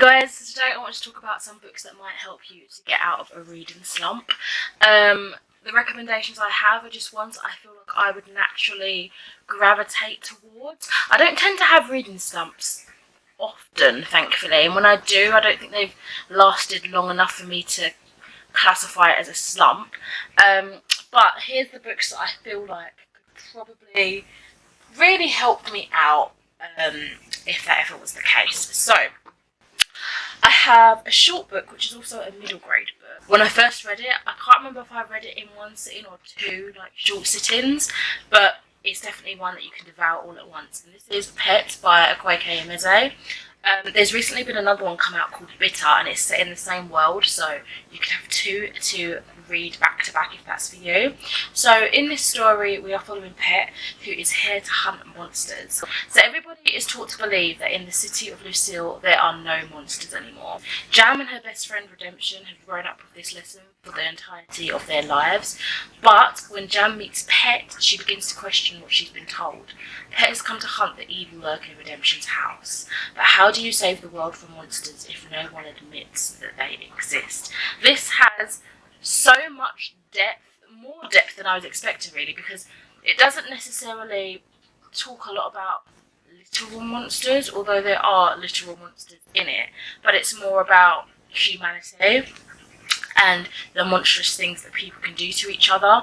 guys, so today I want to talk about some books that might help you to get out of a reading slump. The recommendations I have are just ones I feel like I would naturally gravitate towards. I don't tend to have reading slumps often, thankfully, and when I do, I don't think they've lasted long enough for me to classify it as a slump. But here's the books that I feel like could probably really help me out if that ever was the case. So I have a short book, which is also a middle grade book. When I first read it, I can't remember if I read it in one sitting or two, like short sittings, but it's definitely one that you can devour all at once. And this is Pet by Howdee-haie. There's recently been another one come out called Bitter, and it's set in the same world, so you can have two to read back to back if that's for you. So in this story, we are following Pet, who is here to hunt monsters. So everybody is taught to believe that in the city of Lucille, there are no monsters anymore. Jam and her best friend Redemption have grown up with this lesson for the entirety of their lives, but when Jam meets Pet, she begins to question what she's been told. Pet has come to hunt the evil lurker in Redemption's house, but how do you save the world from monsters if no one admits that they exist? This has so much depth, more depth than I was expecting really, because it doesn't necessarily talk a lot about literal monsters, although there are literal monsters in it, but it's more about humanity and the monstrous things that people can do to each other.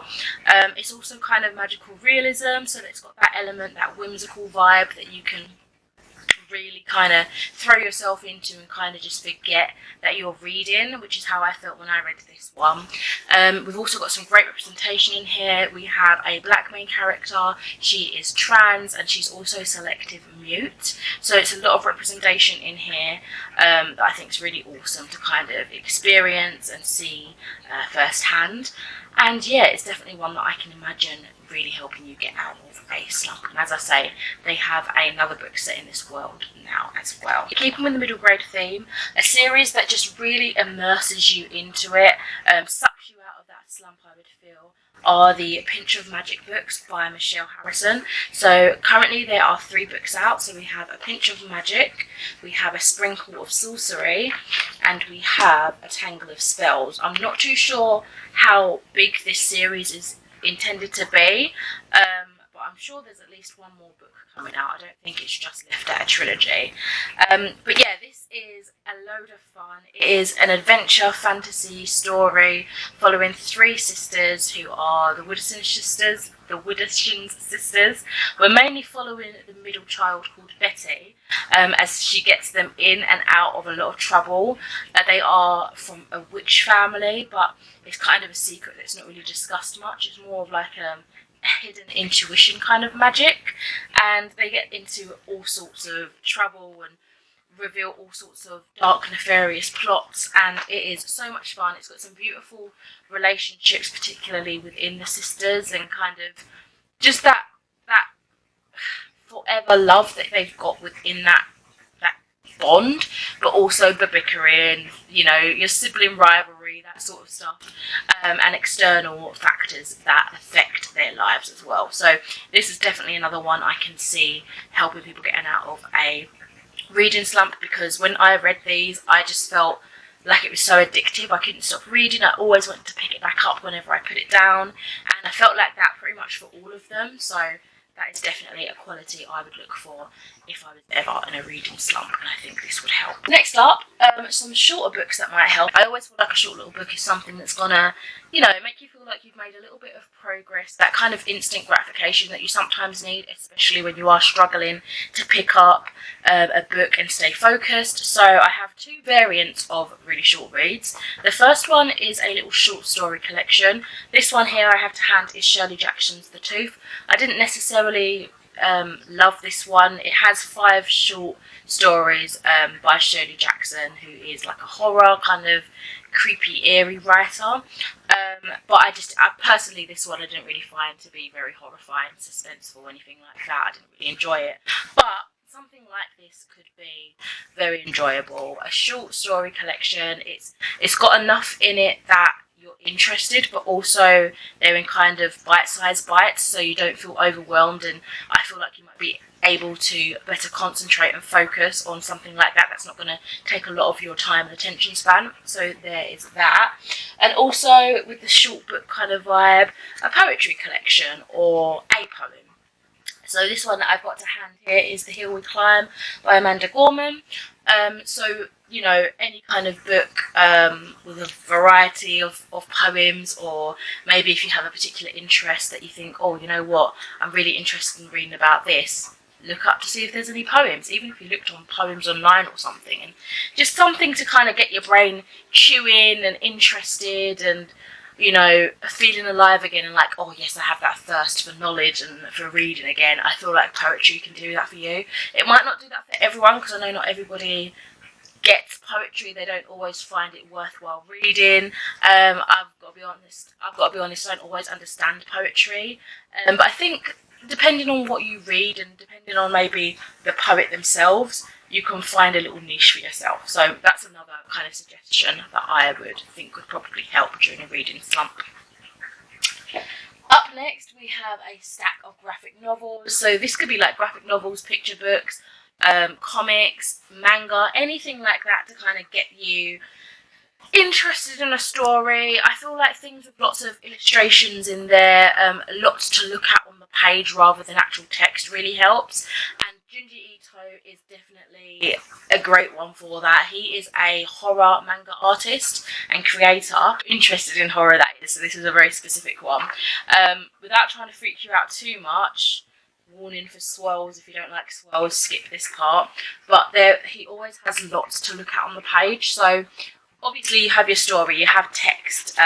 It's also kind of magical realism, so that it's got that element, that whimsical vibe that you can really kind of throw yourself into and kind of just forget that you're reading, which is how I felt when I read this one. We've also got some great representation in here. We have a black main character. She is trans and she's also selective mute, so it's a lot of representation in here that I think is really awesome to kind of experience and see firsthand. And yeah, it's definitely one that I can imagine really helping you get out of a slump. And as I say, they have another book set in this world now as well. Keeping with the middle grade theme, a series that just really immerses you into it, sucks you out of that slump, I would feel, are the Pinch of Magic books by Michelle Harrison. So currently there are 3 books out. So we have A Pinch of Magic, we have A Sprinkle of Sorcery, and we have A Tangle of Spells. I'm not too sure how big this series is intended to be, but I'm sure there's at least one more book coming out. I don't think it's just left at a trilogy. But yeah, this is a load of fun. It is an adventure fantasy story following 3 sisters who are the Widdowson sisters. We're mainly following the middle child called Betty, as she gets them in and out of a lot of trouble. They are from a witch family, but it's kind of a secret that's not really discussed much. It's more of like a hidden intuition kind of magic, and they get into all sorts of trouble and reveal all sorts of dark, nefarious plots, and it is so much fun. It's got some beautiful relationships, particularly within the sisters, and kind of just that forever love that they've got within that bond, but also the bickering, you know, your sibling rivalry, that sort of stuff, and external factors that affect their lives as well. So this is definitely another one I can see helping people getting out of a reading slump, because when I read these, I just felt like it was so addictive. I couldn't stop reading. I always wanted to pick it back up whenever I put it down, and I felt like that pretty much for all of them. So that is definitely a quality I would look for if I was ever in a reading slump, and I think this would help. Next up, some shorter books that might help. I always feel like a short little book is something that's gonna, you know, make you feel like you've made a little bit of progress, that kind of instant gratification that you sometimes need, especially when you are struggling to pick up a book and stay focused. So I have 2 variants of really short reads. The first one is a little short story collection. This one here I have to hand is Shirley Jackson's The Tooth. I didn't necessarily love this one. It has 5 short stories by Shirley Jackson, who is like a horror kind of creepy, eerie writer. But I personally, this one I didn't really find to be very horrifying, suspenseful, or anything like that. I didn't really enjoy it. But something like this could be very enjoyable. A short story collection. It's got enough in it that you're interested, but also they're in kind of bite-sized bites, so you don't feel overwhelmed, and I feel like you might be able to better concentrate and focus on something like that that's not going to take a lot of your time and attention span. So there is that. And also with the short book kind of vibe, a poetry collection or a poem. So this one that I've got to hand here is The Hill We Climb by Amanda Gorman. So, you know, any kind of book with a variety of poems, or maybe if you have a particular interest that you think, oh, you know what, I'm really interested in reading about this, look up to see if there's any poems, even if you looked on poems online or something, and just something to kind of get your brain chewing and interested and, you know, feeling alive again, and like, oh yes, I have that thirst for knowledge and for reading again. I feel like poetry can do that for you. It might not do that for everyone, because I know not everybody gets poetry. They don't always find it worthwhile reading. I've got to be honest, I don't always understand poetry. But I think depending on what you read and depending on maybe the poet themselves, you can find a little niche for yourself. So that's another kind of suggestion that I would think would probably help during a reading slump. Up next, we have a stack of graphic novels. So this could be like graphic novels, picture books, comics, manga, anything like that to kind of get you interested in a story. I feel like things with lots of illustrations in there, lots to look at on the page rather than actual text really helps. And Junji Ito is definitely a great one for that. He is a horror manga artist and creator. Interested in horror, that is, so this is a very specific one. Without trying to freak you out too much, warning for swirls, if you don't like swirls, skip this part. But he always has lots to look at on the page. So obviously you have your story, you have text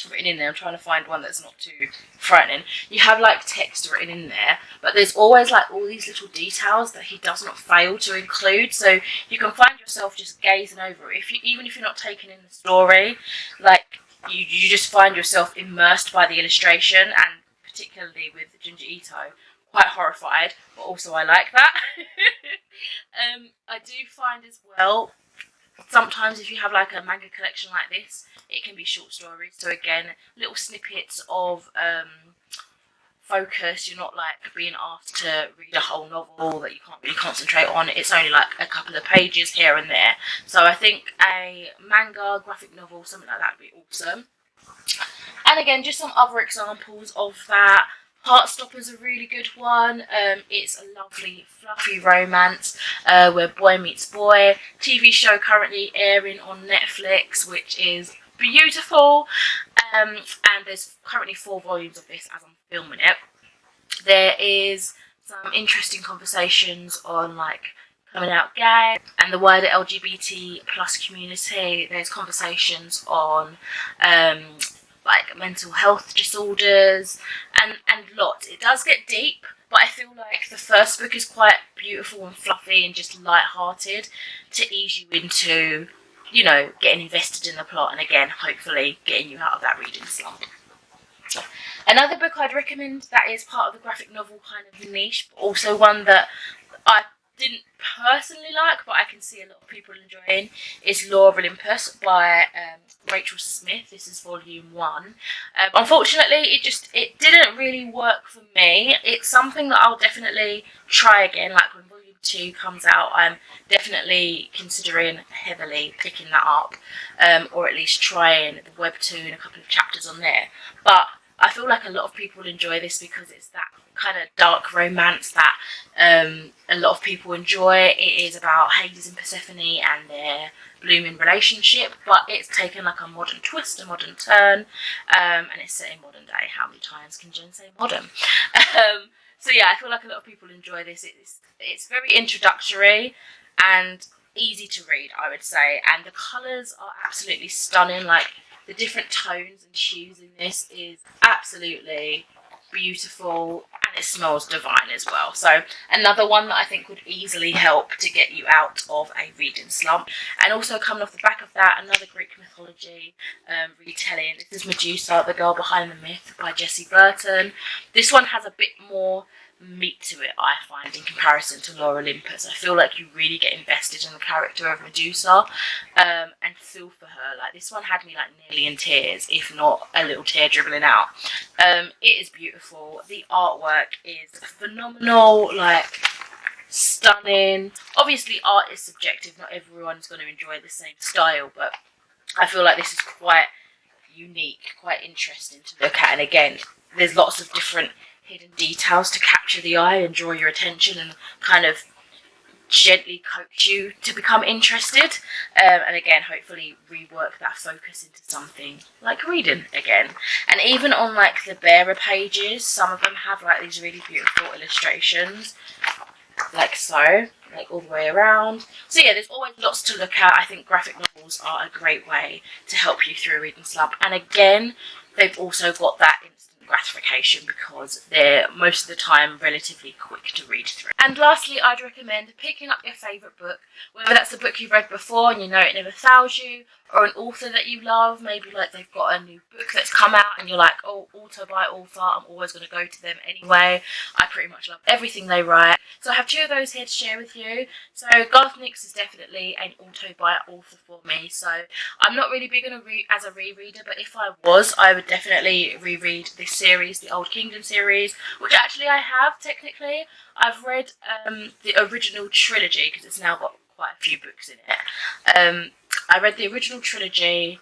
written in there. I'm trying to find one that's not too frightening. You have like text written in there, but there's always like all these little details that he does not fail to include. So you can find yourself just gazing over it. Even if you're not taking in the story, like you just find yourself immersed by the illustration, and particularly with Junji Ito, quite horrified, but also I like that. I do find as well, sometimes if you have like a manga collection like this, it can be short stories. So again, little snippets of focus. You're not like being asked to read a whole novel that you can't really concentrate on. It's only like a couple of pages here and there. So I think a manga, graphic novel, something like that would be awesome. And again, just some other examples of that. Heartstop is a really good one. It's a lovely, fluffy romance where boy meets boy. TV show currently airing on Netflix, which is beautiful. And there's currently 4 volumes of this as I'm filming it. There is some interesting conversations on like coming out gay and the wider LGBT plus community. There's conversations on like mental health disorders and lots. It does get deep, but I feel like the first book is quite beautiful and fluffy and just light-hearted to ease you into, you know, getting invested in the plot, and again, hopefully getting you out of that reading slump. Another book I'd recommend that is part of the graphic novel kind of niche, but also one that I didn't personally like, but I can see a lot of people enjoying, is Law of Olympus by Rachel Smith. This is volume 1. Unfortunately, it didn't really work for me. It's something that I'll definitely try again, like when volume 2 comes out. I'm definitely considering heavily picking that up, or at least trying the webtoon, a couple of chapters on there. But I feel like a lot of people enjoy this because it's that kind of dark romance that a lot of people enjoy. It is about Hades and Persephone and their blooming relationship, but it's taken like a modern twist, a modern turn, and it's set in modern day. How many times can Jen say modern? So yeah, I feel like a lot of people enjoy this. It's very introductory and easy to read, I would say, and the colours are absolutely stunning. Like the different tones and hues in this is absolutely beautiful, and it smells divine as well. So another one that I think would easily help to get you out of a reading slump. And also coming off the back of that, another Greek mythology retelling. This is Medusa, the Girl Behind the Myth by Jessie Burton. This one has a bit more meat to it, I find, in comparison to Olympus. I feel like you really get invested in the character of Medusa, and feel for her. Like, this one had me like nearly in tears, if not a little tear dribbling out. It is beautiful. The artwork is phenomenal, like stunning. Obviously art is subjective, not everyone's going to enjoy the same style, but I feel like this is quite unique, quite interesting to look at. And again, there's lots of different hidden details to capture the eye and draw your attention and kind of gently coax you to become interested, and again, hopefully rework that focus into something like reading again. And even on like the bearer pages, some of them have like these really beautiful illustrations, like so, like all the way around. So yeah, there's always lots to look at. I think graphic novels are a great way to help you through a reading slump, and again, they've also got that instant gratification because they're most of the time relatively quick to read through. And lastly, I'd recommend picking up your favourite book, whether that's a book you've read before and you know it never fails you, or an author that you love. Maybe like they've got a new book that's come out and you're like, oh, author by author, I'm always going to go to them anyway. I pretty much love everything they write. So I have two of those here to share with you. So Garth Nix is definitely an auto by author for me. So I'm not really big on as a rereader, but if I was, I would definitely reread this series, the Old Kingdom series, which actually I have technically. I've read the original trilogy because it's now got quite a few books in it. I read the original trilogy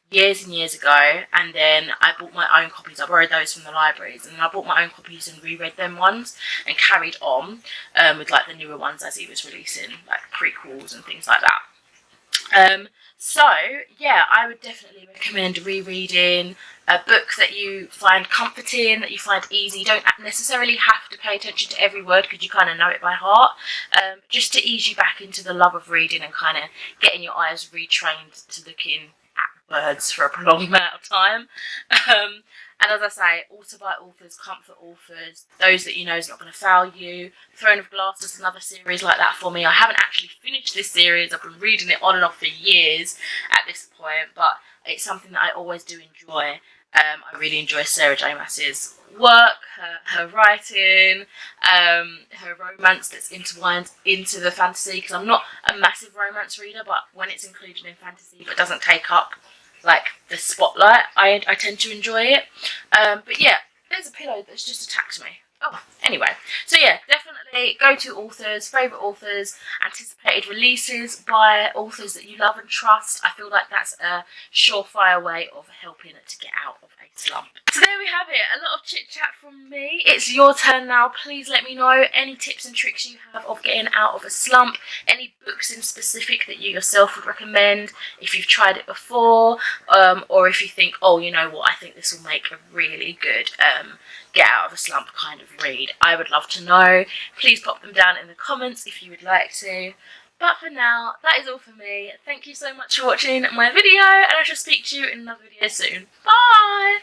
years and years ago, and then I bought my own copies. I borrowed those from the libraries, and then I bought my own copies and reread them once and carried on with like the newer ones as he was releasing, like prequels and things like that. So yeah, I would definitely recommend rereading a book that you find comforting, that you find easy. You don't necessarily have to pay attention to every word because you kind of know it by heart, just to ease you back into the love of reading and kind of getting your eyes retrained to looking at words for a prolonged amount of time. And as I say, author by authors, comfort authors, those that you know is not going to fail you. Throne of Glass is another series like that for me. I haven't actually finished this series. I've been reading it on and off for years at this point, but it's something that I always do enjoy. I really enjoy Sarah J. Maas's work, her writing, her romance that's intertwined into the fantasy, because I'm not a massive romance reader, but when it's included in fantasy but doesn't take up like the spotlight, I tend to enjoy it. But yeah, there's a pillow that's just attacked me. Oh, anyway. So yeah, definitely go to authors, favourite authors, anticipated releases by authors that you love and trust. I feel like that's a surefire way of helping it to get out of a slump. So there we have it. A lot of chit chat from me. It's your turn now. Please let me know any tips and tricks you have of getting out of a slump. Any books in specific that you yourself would recommend if you've tried it before, or if you think, oh, you know what, I think this will make a really good get out of a slump kind of read. I would love to know. Please pop them down in the comments if you would like to. But for now, that is all for me. Thank you so much for watching my video, and I shall speak to you in another video soon. Bye!